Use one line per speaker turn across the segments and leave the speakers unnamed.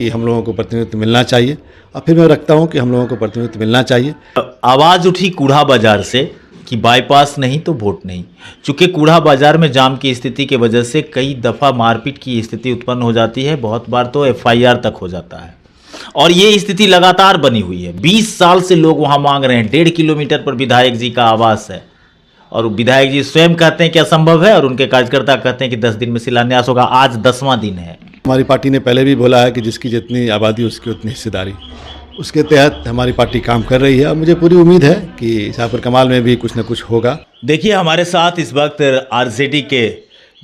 कि हम लोगों को प्रतिनिधित्व मिलना चाहिए और फिर मैं रखता हूं कि हम लोगों को प्रतिनिधित्व मिलना चाहिए।
आवाज़ उठी कूढ़ा बाजार से कि बाईपास नहीं तो वोट नहीं। चूँकि कूढ़ा बाजार में जाम की स्थिति की वजह से कई दफ़ा मारपीट की स्थिति उत्पन्न हो जाती है, बहुत बार तो FIR तक हो जाता है और ये स्थिति लगातार बनी हुई है। 20 साल से लोग वहाँ मांग रहे हैं। 1.5 किलोमीटर पर विधायक जी का आवास है और विधायक जी स्वयं कहते हैं कि असंभव है और उनके कार्यकर्ता कहते हैं कि 10 दिन में शिलान्यास होगा। आज 10वां दिन है।
हमारी पार्टी ने पहले भी बोला है कि जिसकी जितनी आबादी उसकी उतनी हिस्सेदारी, उसके तहत हमारी पार्टी काम कर रही है और मुझे पूरी उम्मीद है कि शाहपुर कमाल में भी कुछ न कुछ होगा।
देखिए, हमारे साथ इस वक्त RJD के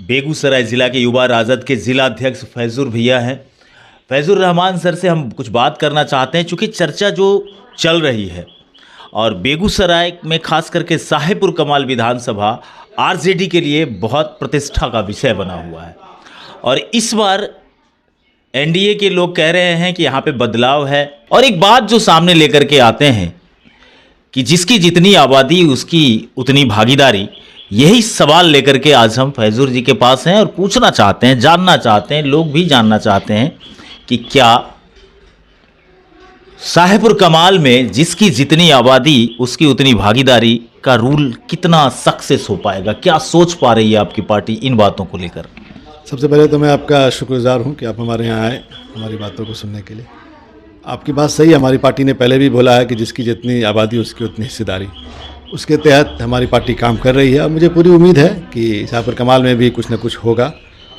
बेगूसराय ज़िला के युवा राजद के ज़िला अध्यक्ष फैजुर भैया हैं। फैजुर रहमान सर से हम कुछ बात करना चाहते हैं, चूँकि चर्चा जो चल रही है और बेगूसराय में खास करके साहेबपुर कमाल विधानसभा RJD के लिए बहुत प्रतिष्ठा का विषय बना हुआ है और इस बार NDA के लोग कह रहे हैं कि यहाँ पे बदलाव है। और एक बात जो सामने लेकर के आते हैं कि जिसकी जितनी आबादी उसकी उतनी भागीदारी, यही सवाल लेकर के आज हम फैजुर जी के पास हैं और पूछना चाहते हैं, जानना चाहते हैं, लोग भी जानना चाहते हैं कि क्या साहेबपुर कमाल में जिसकी जितनी आबादी उसकी उतनी भागीदारी का रूल कितना सक्सेस हो पाएगा। क्या सोच पा रही है आपकी पार्टी इन बातों को लेकर?
सबसे पहले तो मैं आपका शुक्रगुजार हूं कि आप हमारे यहाँ आए हमारी बातों को सुनने के लिए। आपकी बात सही है, हमारी पार्टी ने पहले भी बोला है कि जिसकी जितनी आबादी उसकी उतनी हिस्सेदारी, उसके तहत हमारी पार्टी काम कर रही है और मुझे पूरी उम्मीद है कि शाहपुर कमाल में भी कुछ न कुछ होगा।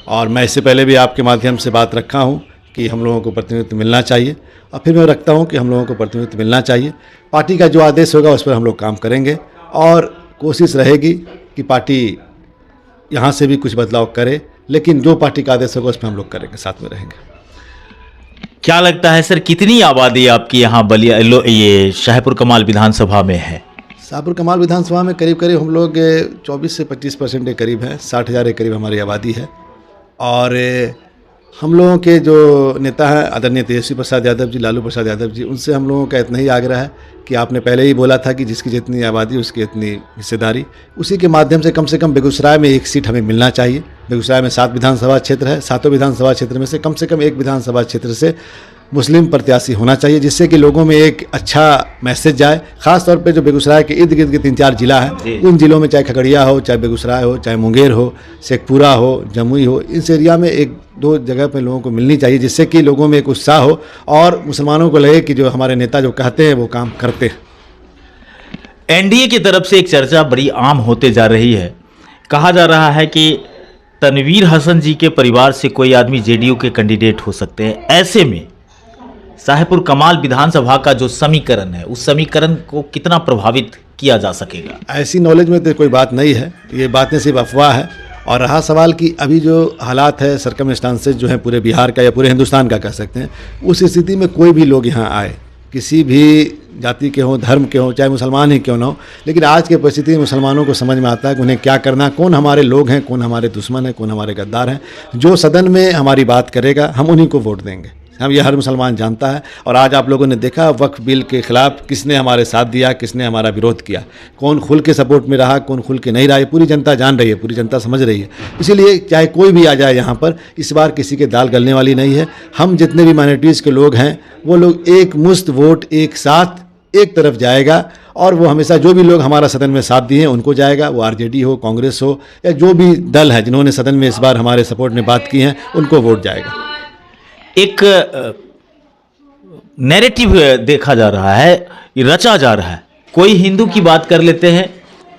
और मैं इससे पहले भी आपके माध्यम से बात रखा हूँ कि हम लोगों को प्रतिनिधित्व मिलना चाहिए और फिर मैं रखता हूँ कि हम लोगों को प्रतिनिधित्व मिलना चाहिए। पार्टी का जो आदेश होगा उस पर हम लोग काम करेंगे और कोशिश रहेगी कि पार्टी यहाँ से भी कुछ बदलाव करे, लेकिन जो पार्टी का आदेश होगा उस पर हम लोग करेंगे, साथ में रहेंगे।
क्या लगता है सर, कितनी आबादी आपकी यहाँ बलिया ये शाहपुर कमाल विधानसभा में है?
शाहपुर कमाल विधानसभा में करीब करीब हम लोग 24 से 25% के करीब है, 60,000 के करीब हमारी आबादी है। और हम लोगों के जो नेता हैं आदरणीय तेजस्वी प्रसाद यादव जी, लालू प्रसाद यादव जी, उनसे हम लोगों का इतना ही आग्रह है कि आपने पहले ही बोला था कि जिसकी जितनी आबादी उसकी इतनी हिस्सेदारी, उसी के माध्यम से कम बेगूसराय में एक सीट हमें मिलना चाहिए। बेगूसराय में 7 विधानसभा क्षेत्र है, 7 विधानसभा क्षेत्र में से कम एक विधानसभा क्षेत्र से मुस्लिम प्रत्याशी होना चाहिए, जिससे कि लोगों में एक अच्छा मैसेज जाए। खास तौर पे जो बेगूसराय के इर्द गिर्द के 3-4 जिला हैं, उन जिलों में चाहे खगड़िया हो, चाहे बेगूसराय हो, चाहे मुंगेर हो, शेखपुरा हो, जमुई हो, इस एरिया में 1-2 जगह पे लोगों को मिलनी चाहिए, जिससे कि लोगों में एक उत्साह हो और मुसलमानों को लगे कि जो हमारे नेता जो कहते हैं वो काम करते हैं।
NDA की तरफ से एक चर्चा बड़ी आम होते जा रही है। कहा जा रहा है कि तनवीर हसन जी के परिवार से कोई आदमी JDU के कैंडिडेट हो सकते हैं। ऐसे में साहेबपुर कमाल विधानसभा का जो समीकरण है, उस समीकरण को कितना प्रभावित किया जा सकेगा?
ऐसी नॉलेज में तो कोई बात नहीं है, ये बातें सिर्फ अफवाह है। और रहा सवाल कि अभी जो हालात है, सर्कमस्टांसेस जो हैं पूरे बिहार का या पूरे हिंदुस्तान का कह सकते हैं, उस स्थिति में कोई भी लोग यहाँ आए, किसी भी जाति के हों, धर्म के हों, चाहे मुसलमान ही क्यों ना हो, लेकिन आज की परिस्थिति में मुसलमानों को समझ में आता है कि उन्हें क्या करना, कौन हमारे लोग हैं, कौन हमारे दुश्मन हैं, कौन हमारे गद्दार हैं। जो सदन में हमारी बात करेगा हम उन्हीं को वोट देंगे। हम ये हर मुसलमान जानता है। और आज आप लोगों ने देखा वक्फ बिल के खिलाफ किसने हमारे साथ दिया, किसने हमारा विरोध किया, कौन खुल के सपोर्ट में रहा, कौन खुल के नहीं रहा, ये पूरी जनता जान रही है, पूरी जनता समझ रही है। इसीलिए चाहे कोई भी आ जाए यहाँ पर, इस बार किसी के दाल गलने वाली नहीं है। हम जितने भी माइनॉरिटीज़ के लोग हैं वो लोग एक मुश्त वोट एक साथ एक तरफ जाएगा और वो हमेशा जो भी लोग हमारा सदन में साथ दिए हैं उनको जाएगा, वो RJD हो, कांग्रेस हो या जो भी दल है जिन्होंने सदन में इस बार हमारे सपोर्ट में बात की है, उनको वोट जाएगा।
एक नैरेटिव देखा जा रहा है, रचा जा रहा है। कोई हिंदू की बात कर लेते हैं,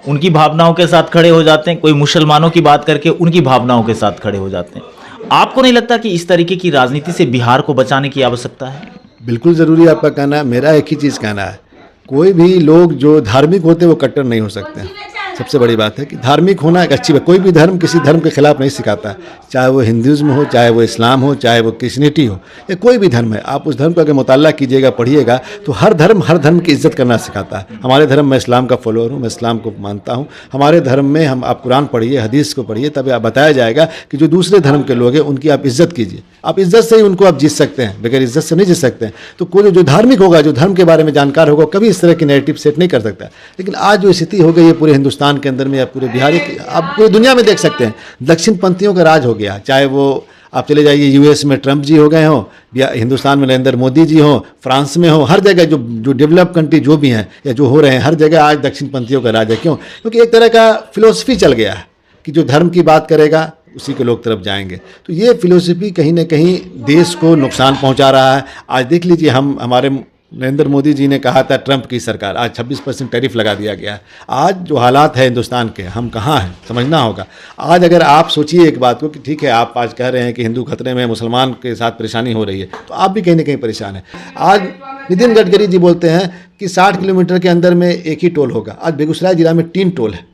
उनकी भावनाओं के साथ खड़े हो जाते हैं, कोई मुसलमानों की बात करके उनकी भावनाओं के साथ खड़े हो जाते हैं। आपको नहीं लगता कि इस तरीके की राजनीति से बिहार को बचाने की आवश्यकता है?
बिल्कुल ज़रूरी है आपका कहना है। मेरा एक ही चीज़ कहना है, कोई भी लोग जो धार्मिक होते हैं वो कट्टर नहीं हो सकते हैं। सबसे बड़ी बात है कि धार्मिक होना एक अच्छी बात। कोई भी धर्म किसी धर्म के खिलाफ नहीं सिखाता, चाहे वो हिंदुज़्म हो, चाहे वो इस्लाम हो, चाहे वो क्रिश्चियनिटी हो, या कोई भी धर्म है। आप उस धर्म का अगर मुताला कीजिएगा, पढ़िएगा, तो हर धर्म की इज्जत करना सिखाता है। हमारे धर्म में इस्लाम का फॉलोअर हूँ, मैं इस्लाम को मानता हूँ। हमारे धर्म में हम आप कुरान पढ़िए, हदीस को पढ़िए, तब आप बताया जाएगा कि जो दूसरे धर्म के लोग हैं उनकी आप इज्जत कीजिए। आप इज्जत से ही उनको आप जीत सकते हैं, बगैर इज्जत से नहीं जीत सकते हैं। तो कोई जो धार्मिक होगा, जो धर्म के बारे में जानकार होगा, कभी इस तरह की नैरेटिव सेट नहीं कर सकता। लेकिन आज जो स्थिति हो गई है पूरे हिंदुस्तान के अंदर में या पूरे बिहार, आप पूरी दुनिया में देख सकते हैं, दक्षिण पंथियों का राज हो गया। चाहे वो आप चले जाइए यूएस में ट्रंप जी हो गए हों, या हिंदुस्तान में नरेंद्र मोदी जी हों, फ्रांस में हो, हर जगह जो डेवलप कंट्री जो भी हैं या जो हो रहे हैं, हर जगह आज दक्षिणपंथियों का राज है। क्यों? क्योंकि एक तरह का फिलोसफी चल गया है कि जो धर्म की बात करेगा उसी के लोग तरफ जाएंगे। तो ये फिलोसफी कहीं ना कहीं देश को नुकसान पहुंचा रहा है। आज देख लीजिए, हमारे नरेंद्र मोदी जी ने कहा था ट्रंप की सरकार, आज 26% टैरिफ लगा दिया गया है। आज जो हालात है हिंदुस्तान के, हम कहाँ हैं समझना होगा। आज अगर आप सोचिए एक बात को कि ठीक है, आप आज कह रहे हैं कि हिंदू खतरे में, मुसलमान के साथ परेशानी हो रही है, तो आप भी कहीं ना कहीं परेशान हैं। आज नितिन गडकरी जी बोलते हैं कि 60 किलोमीटर के अंदर में एक ही टोल होगा। आज बेगूसराय जिला में 3 टोल है।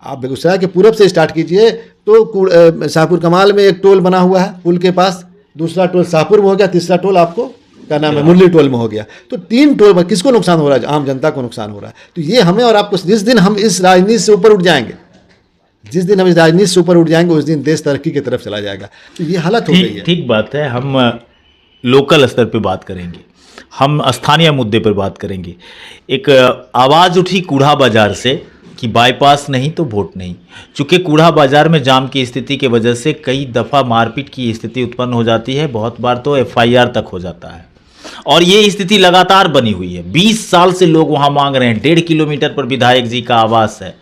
आप बेगूसराय के पूरब से स्टार्ट कीजिए तो शाहपुर कमाल में एक टोल बना हुआ है पुल के पास, दूसरा टोल शाहपुर में हो गया, तीसरा टोल आपको क्या नाम है मुरली टोल में हो गया। तो 3 टोल में किसको नुकसान हो रहा है? आम जनता को नुकसान हो रहा है। तो ये हमें और आपको, जिस दिन हम इस राजनीति से ऊपर उठ जाएंगे, जिस दिन हम इस राजनीति से ऊपर उठ जाएंगे, उस दिन देश तरक्की की तरफ चला जाएगा। तो ये हालत हो गई है।
ठीक बात है। हम लोकल स्तर पे बात करेंगे, हम स्थानीय मुद्दे पर बात करेंगे। एक आवाज़ उठी कूड़ा बाजार से कि बाईपास नहीं तो वोट नहीं। चूँकि कूड़ा बाजार में जाम की स्थिति की वजह से कई दफ़ा मारपीट की स्थिति उत्पन्न हो जाती है, बहुत बार तो FIR तक हो जाता है, और ये स्थिति लगातार बनी हुई है। 20 साल से लोग वहाँ मांग रहे हैं। 1.5 किलोमीटर पर विधायक जी का आवास है,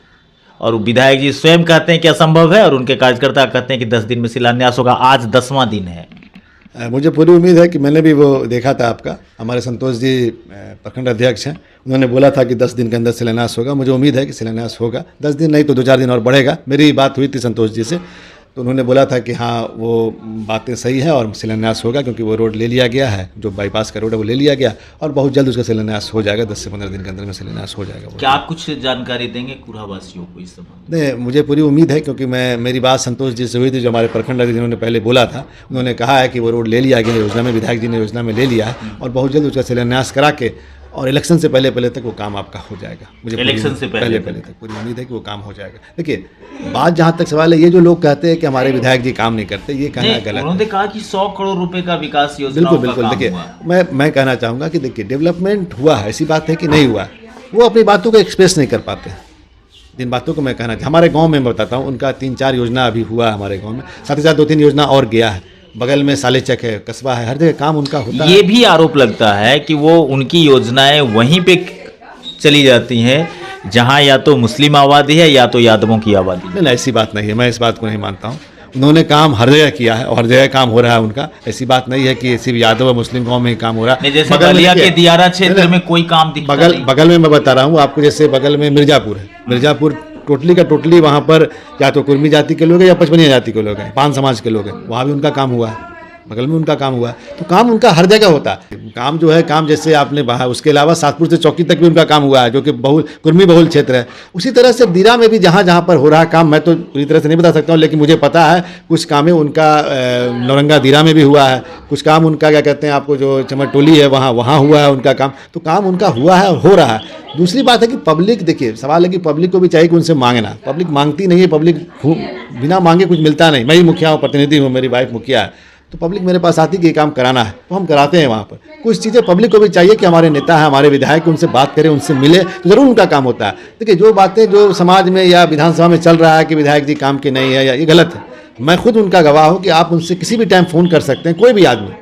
और विधायक जी स्वयं कहते हैं कि असंभव है, और उनके कार्यकर्ता कहते हैं कि 10 दिन में शिलान्यास होगा। आज 10वां दिन है।
मुझे पूरी उम्मीद है कि मैंने भी वो देखा था आपका, हमारे संतोष जी प्रखंड अध्यक्ष हैं, उन्होंने बोला था कि 10 दिन के अंदर शिलान्यास होगा। मुझे उम्मीद है कि शिलान्यास होगा। 10 दिन नहीं तो 2-4 दिन और बढ़ेगा। मेरी बात हुई थी संतोष जी से, तो उन्होंने बोला था कि हाँ वो बातें सही है और शिलान्यास होगा, क्योंकि वो रोड ले लिया गया है, जो बाईपास का रोड है वो ले लिया गया, और बहुत जल्द उसका शिलान्यास हो जाएगा। 10 से 15 दिन के अंदर में शिलान्यास हो जाएगा।
क्या आप कुछ जानकारी देंगे कूड़ावासियों को इस संबंध में?
नहीं, मुझे पूरी उम्मीद है, क्योंकि मेरी बात संतोष जी से हुई थी, जो हमारे प्रखंड अधिकारी जिन्होंने पहले बोला था। उन्होंने कहा है कि वो रोड ले लिया गया योजना में, विधायक जी ने योजना में ले लिया है, और बहुत जल्द उसका शिलान्यास करा के, और इलेक्शन से पहले तक वो काम आपका हो जाएगा। मुझे
इलेक्शन से पहले
तक पूरी उम्मीद है कि वो काम हो जाएगा। देखिए, बात जहाँ तक सवाल है, ये जो लोग कहते हैं कि हमारे विधायक जी काम नहीं करते, ये कहना गलत है।
उन्होंने कहा कि 100 करोड़ रुपए का विकास योजना।
बिल्कुल। देखिए, मैं कहना चाहूँगा कि देखिए, डेवलपमेंट हुआ है, ऐसी बात है कि नहीं हुआ। वो अपनी बातों को एक्सप्रेस नहीं कर पाते हैं। जिन बातों को मैं कहना, हमारे गाँव में मैं बताता हूँ, उनका 3-4 योजना अभी हुआ है हमारे गाँव में, साथ ही साथ 2-3 योजना और गया है। बगल में सालेचक है, कस्बा है, हर जगह काम उनका होता है।
ये भी आरोप लगता है कि वो उनकी योजनाएं वहीं पे चली जाती हैं जहां या तो मुस्लिम आबादी है या तो यादवों की आबादी है।
नहीं, ऐसी बात नहीं है। मैं इस बात को नहीं मानता हूँ। उन्होंने काम हर जगह किया है और हर जगह काम हो रहा है उनका। ऐसी बात नहीं है कि सिर्फ यादव और मुस्लिम गांव में ही काम हो रहा है।
जैसे बलिया के दियारा क्षेत्र में कोई काम दिखता नहीं।
बगल में मैं बता रहा हूँ आपको, जैसे बगल में मिर्जापुर है। मिर्जापुर टोटली का टोटली वहाँ पर या तो कुर्मी जाति के लोग हैं या पचमनिया जाति के लोग हैं, पान समाज के लोग हैं। वहाँ भी उनका काम हुआ है, बगल में उनका काम हुआ है। तो काम उनका हर जगह होता है। काम जो है, काम जैसे आपने कहा, उसके अलावा सातपुर से चौकी तक भी उनका काम हुआ है, जो कि कुर्मी बहुल क्षेत्र है। उसी तरह से दीरा में भी जहाँ जहाँ पर हो रहा है काम, मैं तो पूरी तरह से नहीं बता सकता हूँ, लेकिन मुझे पता है कुछ काम उनका नौरंगा दीरा में भी हुआ है, कुछ काम उनका क्या कहते हैं आपको, जो चमरटोली है वहाँ हुआ है उनका काम। तो काम उनका हुआ है और हो रहा है। दूसरी बात है कि पब्लिक, देखिए सवाल है कि पब्लिक को भी चाहिए कि उनसे मांगना। पब्लिक मांगती नहीं है, पब्लिक बिना मांगे कुछ मिलता नहीं। मैं ही मुखिया हूँ, प्रतिनिधि हूँ, मेरी वाइफ मुखिया है, तो पब्लिक मेरे पास आती कि ये काम कराना है, तो हम कराते हैं। वहाँ पर कुछ चीज़ें पब्लिक को भी चाहिए कि हमारे नेता है, हमारे विधायक, उनसे बात करें, उनसे मिले, तो ज़रूर उनका काम होता है। देखिए, जो बातें जो समाज में या विधानसभा में चल रहा है कि विधायक जी काम के नहीं है, या ये गलत है। मैं खुद उनका गवाह हूँ कि आप उनसे किसी भी टाइम फ़ोन कर सकते हैं, कोई भी आदमी,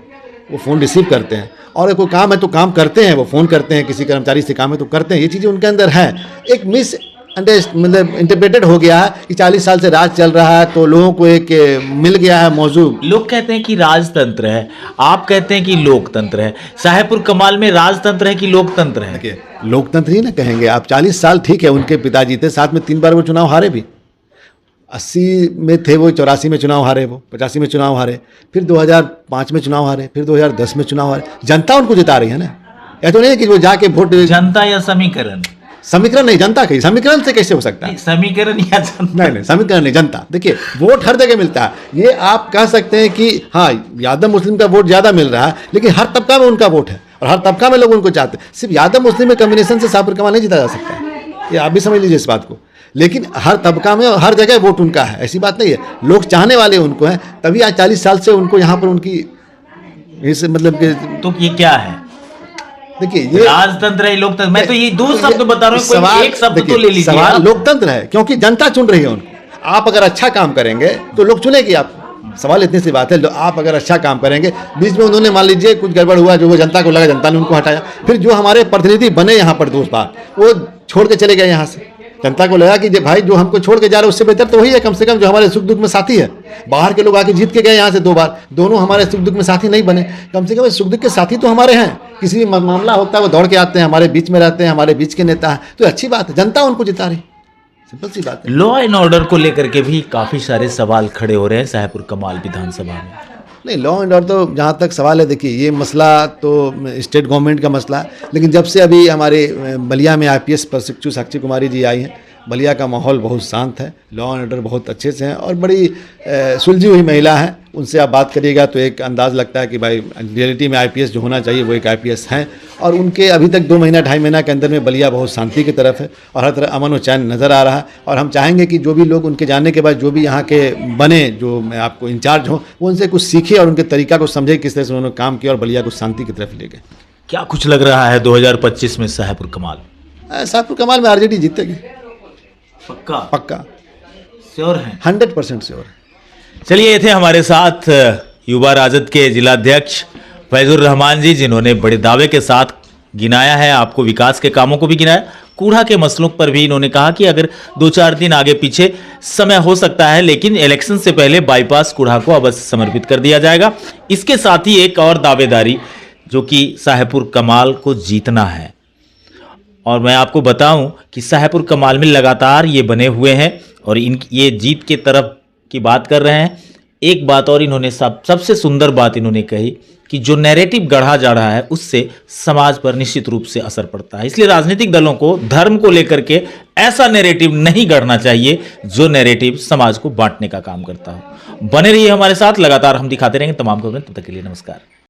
वो फ़ोन रिसीव करते हैं, और कोई काम है तो काम करते हैं, वो फ़ोन करते हैं, किसी कर्मचारी से काम है तो करते हैं। ये चीज़ें उनके अंदर हैं। एक मतलब इंटरप्रेटेड हो गया है कि 40 साल से राज चल रहा है, तो लोगों को एक मिल गया है मौजू।
लोग कहते हैं कि राजतंत्र है, आप कहते हैं कि लोकतंत्र है। साहेबपुर कमाल में राजतंत्र है कि लोकतंत्र है?
देखिए, लोकतंत्र ही ना कहेंगे आप। 40 साल ठीक है, उनके पिताजी थे, साथ में 3 बार वो चुनाव हारे भी। 80 में थे वो, 84 में चुनाव हारे, वो 85 में चुनाव हारे, फिर 2005 में चुनाव हारे, फिर 2010 में चुनाव हारे। जनता उनको जिता रही है ना। या तो नहीं कि वो जाके वोट,
जनता या समीकरण?
समीकरण नहीं, जनता कही। समीकरण से कैसे हो सकता है?
समीकरण या जनता?
नहीं, समीकरण नहीं, जनता। देखिए, वोट हर जगह मिलता है। ये आप कह सकते हैं कि हाँ, यादव मुस्लिम का वोट ज़्यादा मिल रहा है, लेकिन हर तबका में उनका वोट है और हर तबका में लोग उनको चाहते हैं। सिर्फ यादव मुस्लिम में कम्बिनेशन से शाहपुर कमाल नहीं जीता जा सकता है, ये आप भी समझ लीजिए इस बात को। लेकिन हर तबका में और हर जगह वोट उनका है, ऐसी बात नहीं है। लोग चाहने वाले उनको हैं, तभी आज 40 साल से उनको यहाँ पर उनकी इस मतलब के।
तो ये क्या है?
देखिए, ये
राजतंत्र है, लोकतंत्र? मैं तो ये 2 शब्द बता रहा हूँ, कोई एक शब्द तो ले लीजिए।
सवाल लोकतंत्र है, क्योंकि जनता चुन रही है उनको। आप अगर अच्छा काम करेंगे तो लोग चुनेगी आपको। सवाल इतनी सी बात है, आप अगर अच्छा काम करेंगे, बीच में उन्होंने मान लीजिए कुछ गड़बड़ हुआ, जो वो जनता को लगा, जनता ने उनको हटाया, फिर जो हमारे प्रतिनिधि बने यहाँ पर 2 बार, वो छोड़ के चले गए यहाँ से। जनता को लगा कि भाई जो हमको छोड़ के जा रहे हैं उससे बेहतर तो वही है, कम से कम जो हमारे सुख दुख में साथी है। बाहर के लोग आके जीत के गए यहाँ से 2 बार, दोनों हमारे सुख दुख में साथी नहीं बने, कम से कम सुख दुख के साथी तो हमारे हैं। किसी भी मामला होता है वो दौड़ के आते हैं, हमारे बीच में रहते हैं, हमारे बीच के नेता हैं, तो अच्छी बात है, जनता उनको जिता रही, सिंपल सी बात है।
लॉ एंड ऑर्डर को लेकर के भी काफ़ी सारे सवाल खड़े हो रहे हैं साहेबपुर कमाल विधानसभा में।
नहीं, लॉ एंड ऑर्डर तो जहाँ तक सवाल है, देखिए ये मसला तो स्टेट गवर्नमेंट का मसला है, लेकिन जब से अभी हमारे बलिया में IPS प्रशिक्षु साक्षी कुमारी जी आई हैं, बलिया का माहौल बहुत शांत है, लॉ एंड ऑर्डर बहुत अच्छे से हैं, और बड़ी सुलझी हुई महिला है। उनसे आप बात करिएगा तो एक अंदाज़ लगता है कि भाई रियलिटी में IPS जो होना चाहिए वो एक IPS हैं, और उनके अभी तक 2 महीना 2.5 महीना के अंदर में बलिया बहुत शांति की तरफ है, और हर तरह अमन और चैन नज़र आ रहा है। और हम चाहेंगे कि जो भी लोग उनके जाने के बाद जो भी यहाँ के बने, जो मैं आपको इंचार्ज हों, वो उनसे कुछ सीखे और उनके तरीका को समझे, किस तरह से उन्होंने काम किया और बलिया को शांति की तरफ ले गए।
क्या कुछ लग रहा है 2025 में साहेबपुर कमाल?
साहेबपुर कमाल में RJD जीतेगी,
पक्का?
पक्का,
श्योर है?
100% श्योर है।
चलिए, ये थे हमारे साथ युवा राजद के जिलाध्यक्ष फैजुर रहमान जी, जिन्होंने बड़े दावे के साथ गिनाया है, आपको विकास के कामों को भी गिनाया, कूड़ा के मसलों पर भी इन्होंने कहा कि अगर 2-4 दिन आगे पीछे समय हो सकता है, लेकिन इलेक्शन से पहले बाईपास कूड़ा को अवश्य समर्पित कर दिया जाएगा। इसके साथ ही एक और दावेदारी, जो कि साहेबपुर कमाल को जीतना है। और मैं आपको बताऊं कि साहेबपुर कमाल में लगातार ये बने हुए हैं और ये जीत के तरफ की बात कर रहे हैं। एक बात और इन्होंने सबसे सुंदर बात इन्होंने कही कि जो नैरेटिव गढ़ा जा रहा है उससे समाज पर निश्चित रूप से असर पड़ता है। इसलिए राजनीतिक दलों को धर्म को लेकर के ऐसा नैरेटिव नहीं गढ़ना चाहिए जो नैरेटिव समाज को बांटने का काम करता हो। बने रहिए हमारे साथ, लगातार हम दिखाते रहेंगे तमाम खबरें। तब तक के लिए नमस्कार।